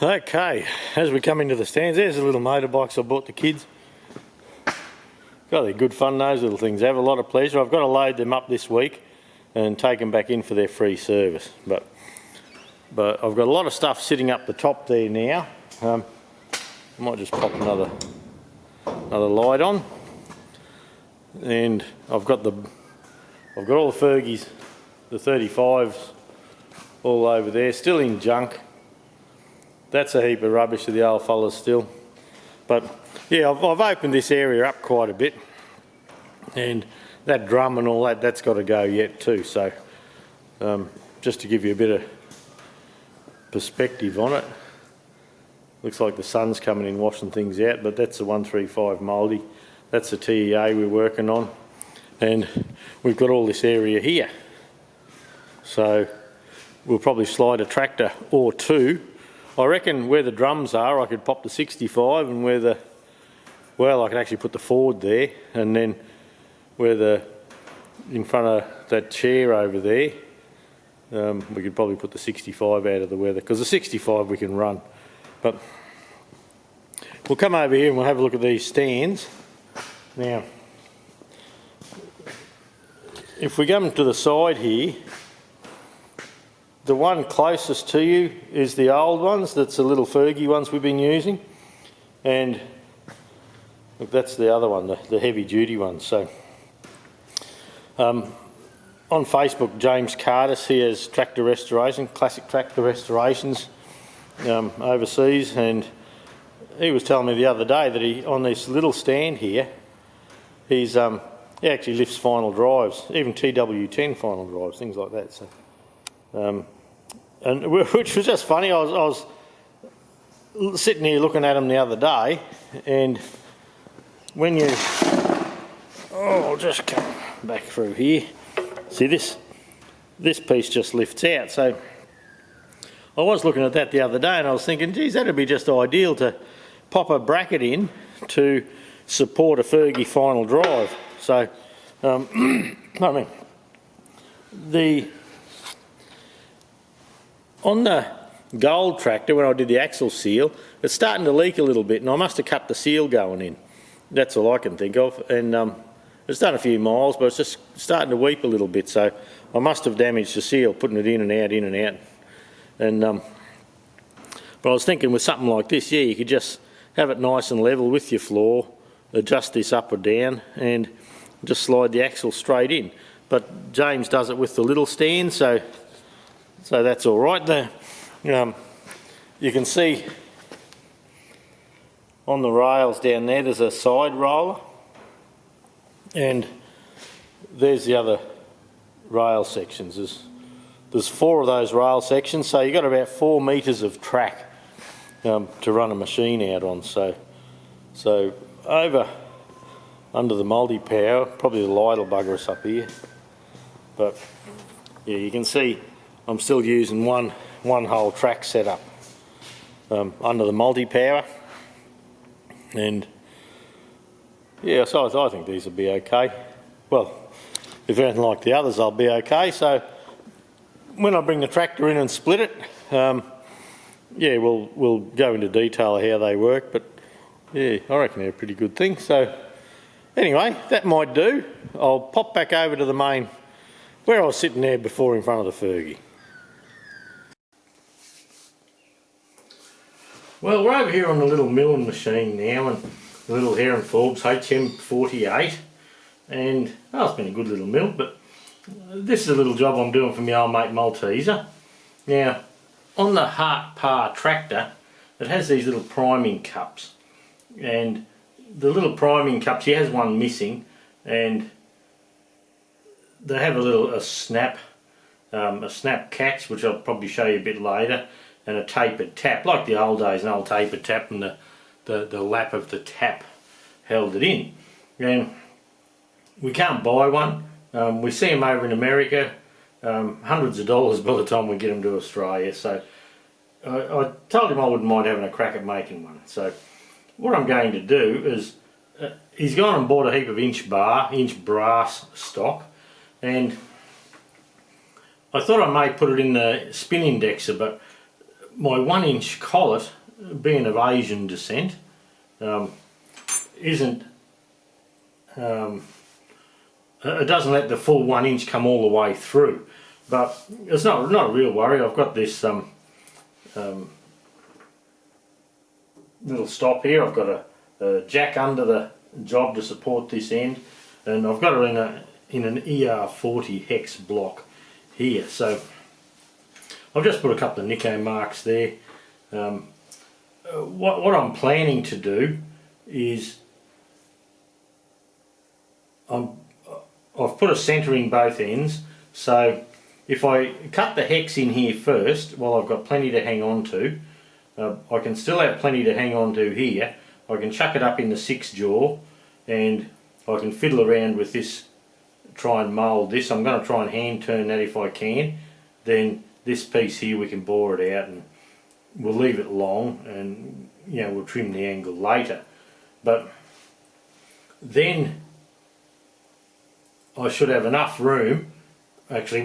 Okay, as we come into the stands, there's the little motorbikes I bought the kids. God, they're good fun, those little things. They have a lot of pleasure. I've got to load them up this week and take them back in for their free service. But I've got a lot of stuff sitting up the top there now. I might just pop another light on. And I've got all the Fergies, the 35s, all over there, still in junk. That's a heap of rubbish to the old fellas still. But yeah, I've opened this area up quite a bit, and that drum and all that's got to go yet too. So just to give you a bit of perspective on it, looks like the sun's coming in washing things out, but that's the 135 mouldy. That's the TEA we're working on, and we've got all this area here. So we'll probably slide a tractor or two. I reckon where the drums are, I could pop the 65, and I could actually put the Ford there, and then in front of that chair over there, we could probably put the 65 out of the weather, because the 65 we can run. But we'll come over here and we'll have a look at these stands. Now, if we come to the side here, the one closest to you is the old ones. That's the little Fergie ones we've been using, and look, that's the other one, the heavy duty one. So on Facebook, James Cardis, he has tractor restoration, classic tractor restorations overseas, and he was telling me the other day that on this little stand here, he actually lifts final drives, even TW10 final drives, things like that. So. And which was just funny. I was sitting here looking at them the other day, and when I'll just come back through here. See, this piece just lifts out. So I was looking at that the other day, and I was thinking, geez, that'd be just ideal to pop a bracket in to support a Fergie final drive. So I mean, on the gold tractor, when I did the axle seal, it's starting to leak a little bit, and I must have cut the seal going in. That's all I can think of. And it's done a few miles, but it's just starting to weep a little bit, so I must have damaged the seal, putting it in and out. And but I was thinking with something like this, yeah, you could just have it nice and level with your floor, adjust this up or down, and just slide the axle straight in. But James does it with the little stand, so that's all right. You can see on the rails down there's a side roller, and there's the other rail sections. There's 4 of those rail sections, so you've got about 4 metres of track to run a machine out on. So over under the multi-power, probably the light will bugger us up here, but yeah, you can see I'm still using one whole track setup under the multi-power, and yeah, so I think these will be okay. Well, if anything like the others, I'll be okay. So when I bring the tractor in and split it, yeah, we'll go into detail of how they work. But yeah, I reckon they're a pretty good thing. So anyway, that might do. I'll pop back over to the main, where I was sitting there before in front of the Fergie. Well, we're over here on the little milling machine now, and the little Heron Forbes HM48, and it's been a good little mill, but this is a little job I'm doing for my old mate Malteser. Now, on the Hart Par tractor, it has these little priming cups, and the little priming cups, he has one missing, and they have a snap catch, which I'll probably show you a bit later, and a tapered tap, like the old days, an old tapered tap, and the lap of the tap held it in. And we can't buy one. We see them over in America, hundreds of dollars by the time we get them to Australia. So I told him I wouldn't mind having a crack at making one. So what I'm going to do is, he's gone and bought a heap of inch brass stock, and I thought I may put it in the spin indexer, but my 1-inch collet, being of Asian descent, isn't it doesn't let the full 1 inch come all the way through, but it's not a real worry. I've got this little stop here. I've got a jack under the job to support this end, and I've got it in an ER40 hex block here. So I've just put a couple of Nico marks there. What I'm planning to do is I've put a centre in both ends, so if I cut the hex in here first, while I've got plenty to hang on to, I can still have plenty to hang on to here. I can chuck it up in the 6 jaw, and I can fiddle around with this, try and mould this. I'm going to try and hand turn that if I can. Then this piece here we can bore it out, and we'll leave it long, and we'll trim the angle later. But then I should have enough room. Actually,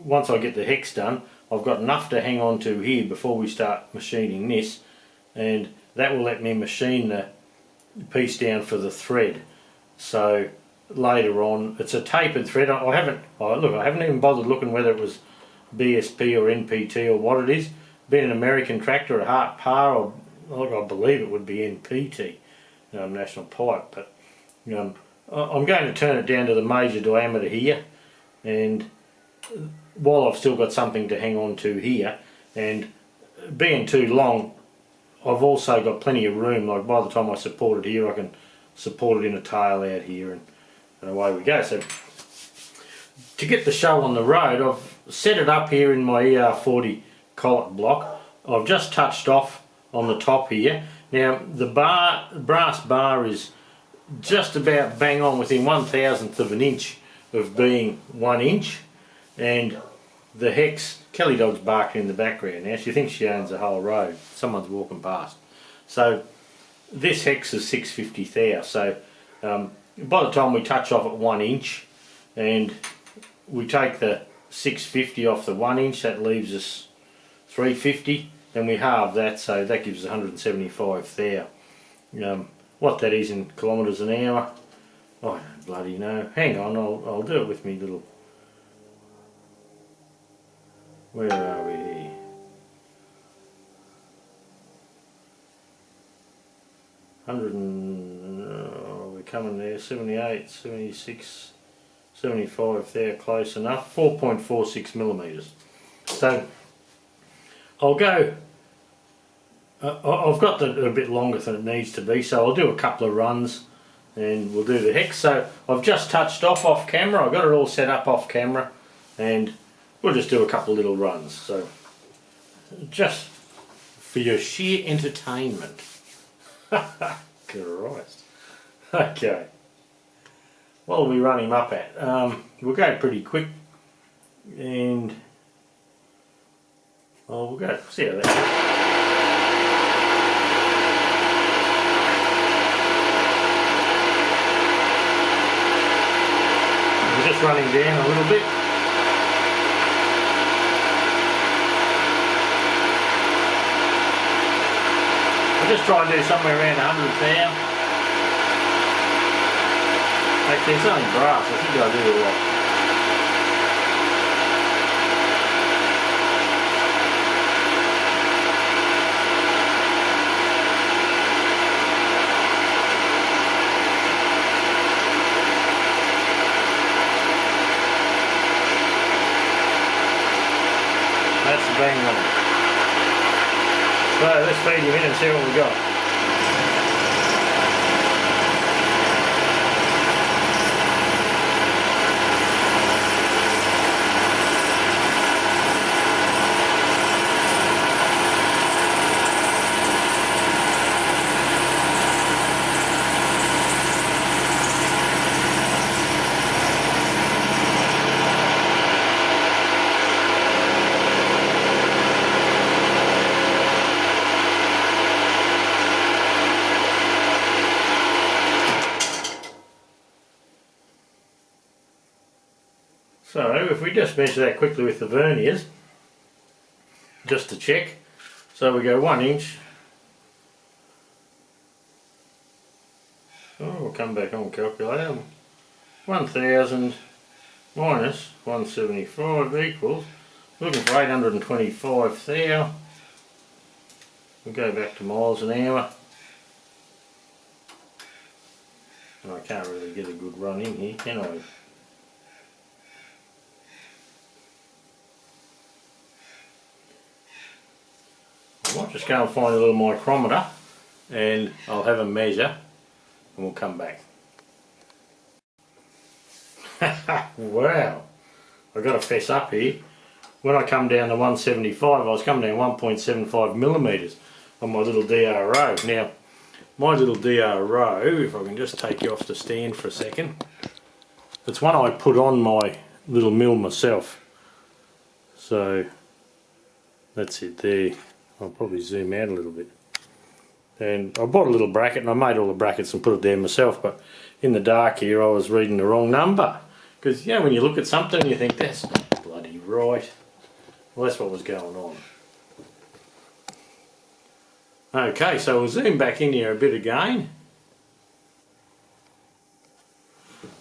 once I get the hex done, I've got enough to hang on to here before we start machining this, and that will let me machine the piece down for the thread. So later on, it's a tapered thread. I haven't even bothered looking whether it was BSP or NPT or what it is. Being an American tractor, a Hart Par, I believe it would be NPT, National Pipe. But I'm going to turn it down to the major diameter here, and while I've still got something to hang on to here, and being too long, I've also got plenty of room. Like by the time I support it here, I can support it in a tail out here, and away we go. So to get the show on the road, I've set it up here in my ER40 collet block. I've just touched off on the top here. Now the brass bar is just about bang on within 1/1000th of an inch of being 1 inch, and the hex, Kelly Dog's barking in the background now. She thinks she owns the whole road. Someone's walking past. So this hex is 650 thou. So by the time we touch off at 1 inch and we take the 650 off the 1 inch, that leaves us 350. Then we halve that, so that gives us 175 thou. What that is in kilometres an hour, I don't bloody know. Hang on, I'll do it with me little. Where are we here? We're coming there. 78, 76, 75 there, close enough. 4.46 millimetres. So I'll go. I've got a bit longer than it needs to be, so I'll do a couple of runs and we'll do the hex. So I've just touched off camera. I've got it all set up off camera, and we'll just do a couple of little runs. So just for your sheer entertainment. Christ. Okay. What will we run him up at? We'll go pretty quick, and we'll go. See how that goes. Just running down a little bit. I'll just try and do somewhere around 100 thou. Actually, it's only brass. I think I'll do a lot. That's the bang on. So let's feed him in and see what we got. So if we just measure that quickly with the verniers, just to check, So we go 1 inch. Oh, we'll come back on calculator. 1000 minus 175 equals, looking for 825 thou. We'll go back to miles an hour. And I can't really get a good run in here, can I? I might just go and find a little micrometer and I'll have a measure and we'll come back. Wow, I've got to fess up here. When I come down to 175, I was coming down 1.75 millimetres on my little DRO. Now, my little DRO, if I can just take you off the stand for a second, it's one I put on my little mill myself. So, that's it there. I'll probably zoom out a little bit. And I bought a little bracket and I made all the brackets and put it there myself, but in the dark here I was reading the wrong number. Because, you know, when you look at something you think, that's not bloody right. Well, that's what was going on. Okay, so we'll zoom back in here a bit again.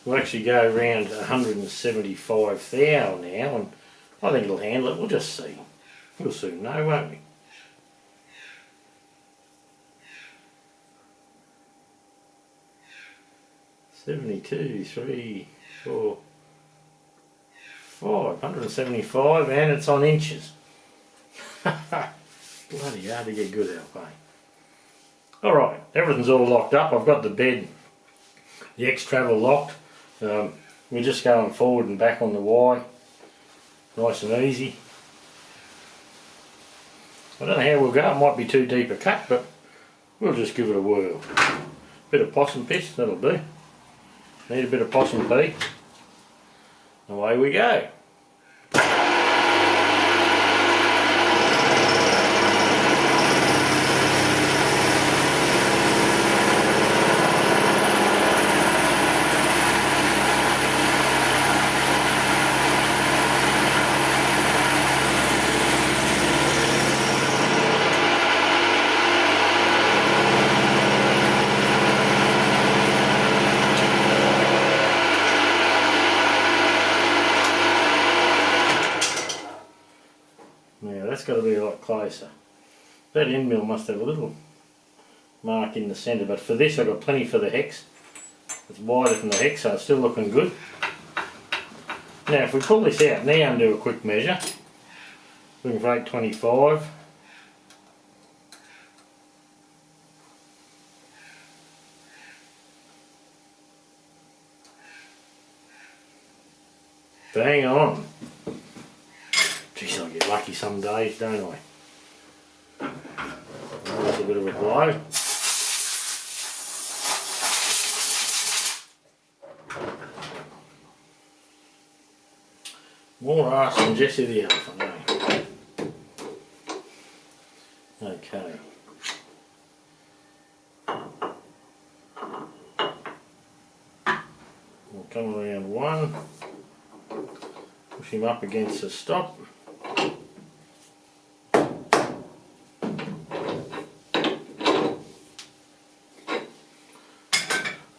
We'll actually go around 175 thou now, and I think it'll handle it. We'll just see. We'll soon know, won't we? $72, 3, 4, 575, and it's on inches. Bloody hard to get good out, eh? Alright, everything's all locked up. I've got the bed, the X-Travel locked. We're just going forward and back on the Y. Nice and easy. I don't know how we'll go. It might be too deep a cut, but we'll just give it a whirl. Bit of possum piss, that'll do. Need a bit of possum pee. Away we go. That's got to be a lot closer. That end mill must have a little mark in the centre, but for this I've got plenty for the hex. It's wider than the hex, so it's still looking good. Now if we pull this out now and do a quick measure, looking for 825. Bang on. Geez, I get lucky some days, don't I? That's a bit of a blow. More arse than Jesse the elephant, eh? Okay. We'll come around one, push him up against the stop.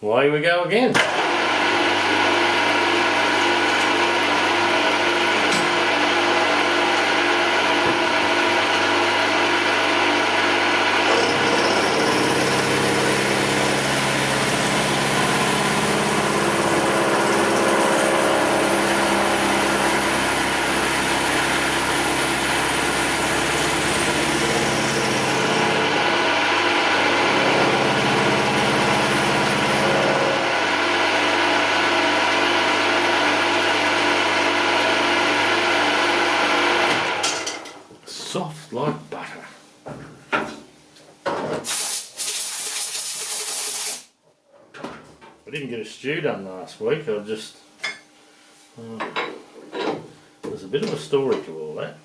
Away we go again. Soft like butter. I didn't get a stew done last week. I just there's a bit of a story to all that.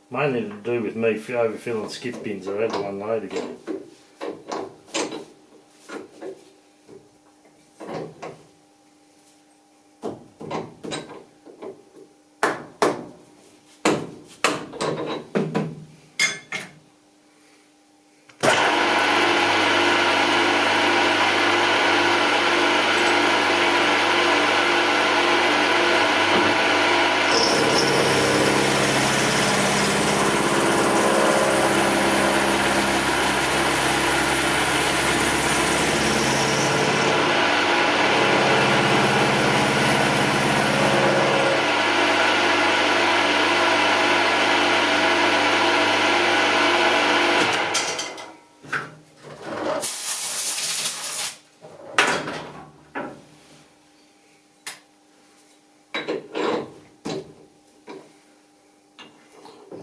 Mainly to do with me overfilling skip bins. I had to unload again.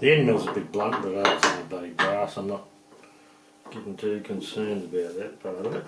The end mill's a bit blunt, but it's only bloody brass. I'm not getting too concerned about that part of it.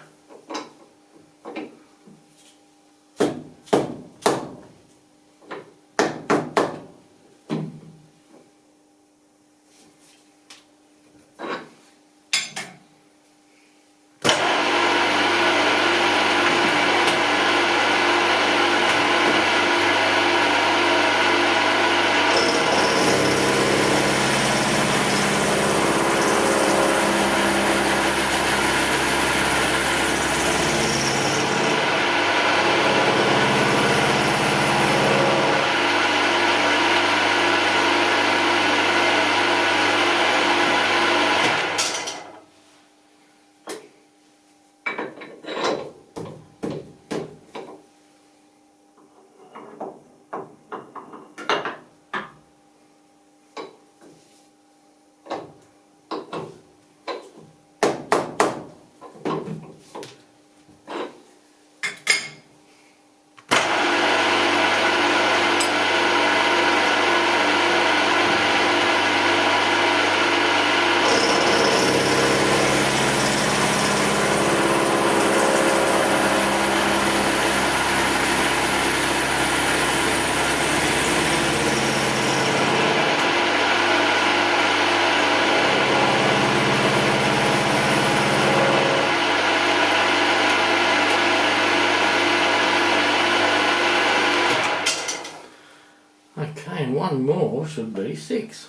Okay, and one more should be 6.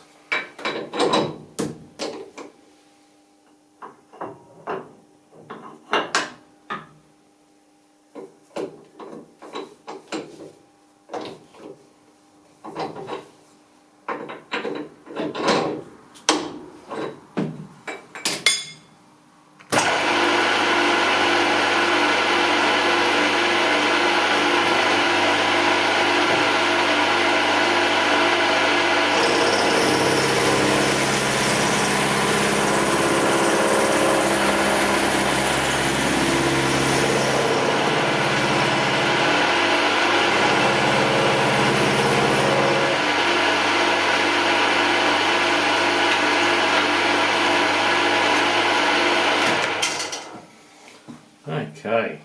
Okay,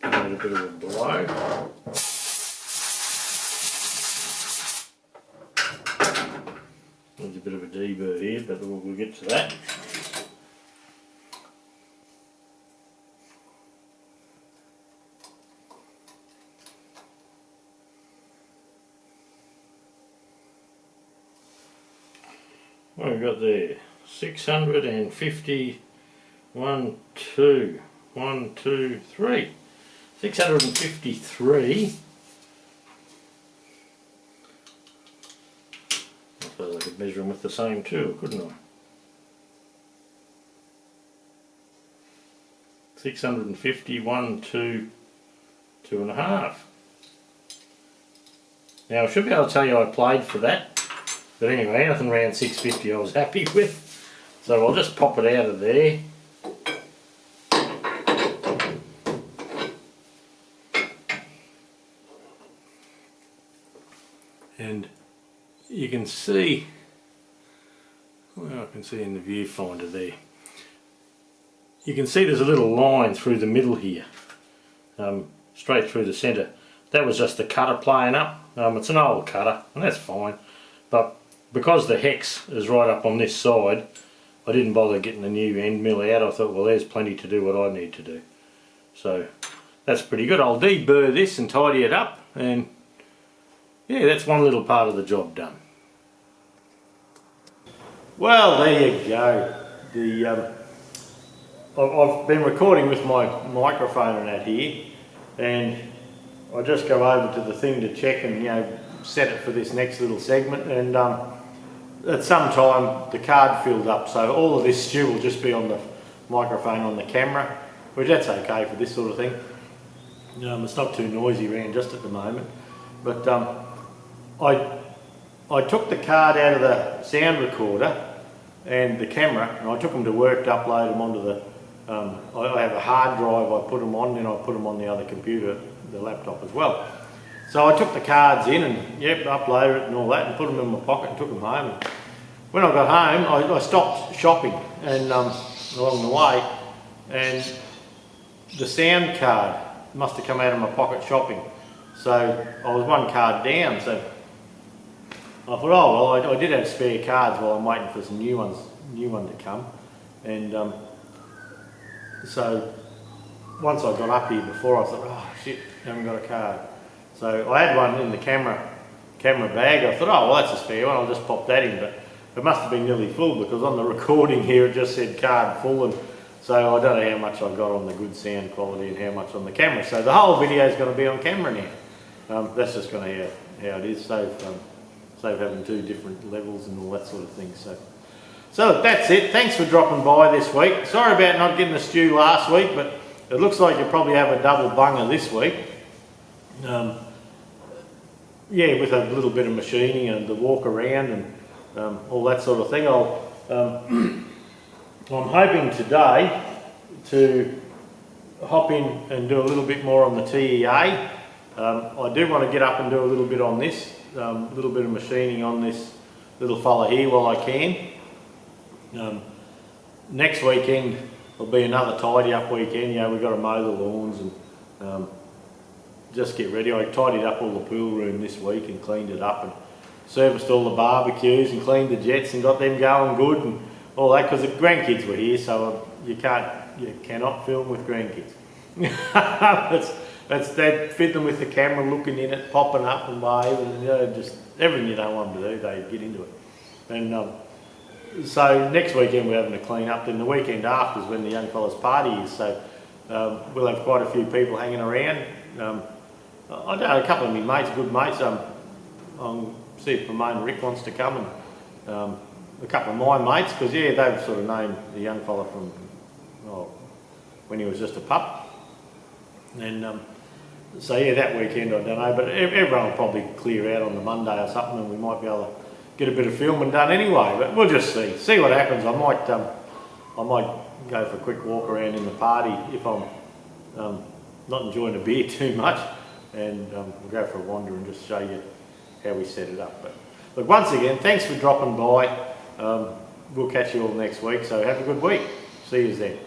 give it a bit of a blow. There's a bit of a deburr here, but we'll get to that. What have we got there? 650, 1, 2, 1, 2, 3. 653. I suppose I could measure them with the same tool, couldn't I? 650, 1, 2, 2.5. Now I should be able to tell you I played for that. But anyway, anything around 650 I was happy with. So I'll just pop it out of there. And you can see, well, I can see in the viewfinder there, you can see there's a little line through the middle here, straight through the centre. That was just the cutter playing up. It's an old cutter and that's fine, but because the hex is right up on this side, I didn't bother getting the new end mill out. I thought, well, there's plenty to do what I need to do. So that's pretty good. I'll deburr this and tidy it up, and yeah, that's one little part of the job done. Well, there you go. I've been recording with my microphone and that here, and I just go over to the thing to check and set it for this next little segment, and at some time the card filled up, so all of this stew will just be on the microphone on the camera, which that's okay for this sort of thing. It's not too noisy around just at the moment, but I took the card out of the sound recorder and the camera, and I took them to work to upload them onto the I have a hard drive I put them on, and I put them on the other computer, the laptop as well. So I took the cards in and yep, uploaded it and all that and put them in my pocket and took them home. And when I got home, I stopped shopping and along the way, and the sound card must have come out of my pocket shopping. So I was one card down. So I thought, oh well, I did have spare cards while I'm waiting for some new one to come. And so once I got up here before, I thought, oh shit, I haven't got a card. So I had one in the camera bag. I thought, oh well, that's a spare one, I'll just pop that in. But it must have been nearly full, because on the recording here it just said card full, and so I don't know how much I got on the good sound quality and how much on the camera. So the whole video is going to be on camera now. That's just going to how it is. Save having two different levels and all that sort of thing. So that's it. Thanks for dropping by this week. Sorry about not getting the stew last week, but it looks like you probably have a double bunger this week. Yeah, with a little bit of machining and the walk around and all that sort of thing. I'm hoping today to hop in and do a little bit more on the TEA. I do want to get up and do a little bit on this, a little bit of machining on this little fella here while I can. Next weekend will be another tidy up weekend. You know, we've got to mow the lawns and just get ready. I tidied up all the pool room this week and cleaned it up and serviced all the barbecues and cleaned the jets and got them going good and all that, because the grandkids were here, so you cannot film with grandkids. That's they fit them with the camera, looking in it, popping up and waving, and just everything you don't want them to do, they get into it. And so next weekend we're having to clean up. Then the weekend after is when the young fella's party is, so we'll have quite a few people hanging around. I know a couple of my mates, good mates. I'll see if Ramon Rick wants to come, and a couple of my mates, because yeah, they've sort of known the young fella from when he was just a pup. And so yeah, that weekend I don't know, but everyone will probably clear out on the Monday or something, and we might be able to get a bit of filming done anyway. But we'll just see what happens. I might go for a quick walk around in the party if I'm not enjoying the beer too much, and we'll go for a wander and just show you how we set it up. But look, once again, thanks for dropping by. We'll catch you all next week, so have a good week. See you then.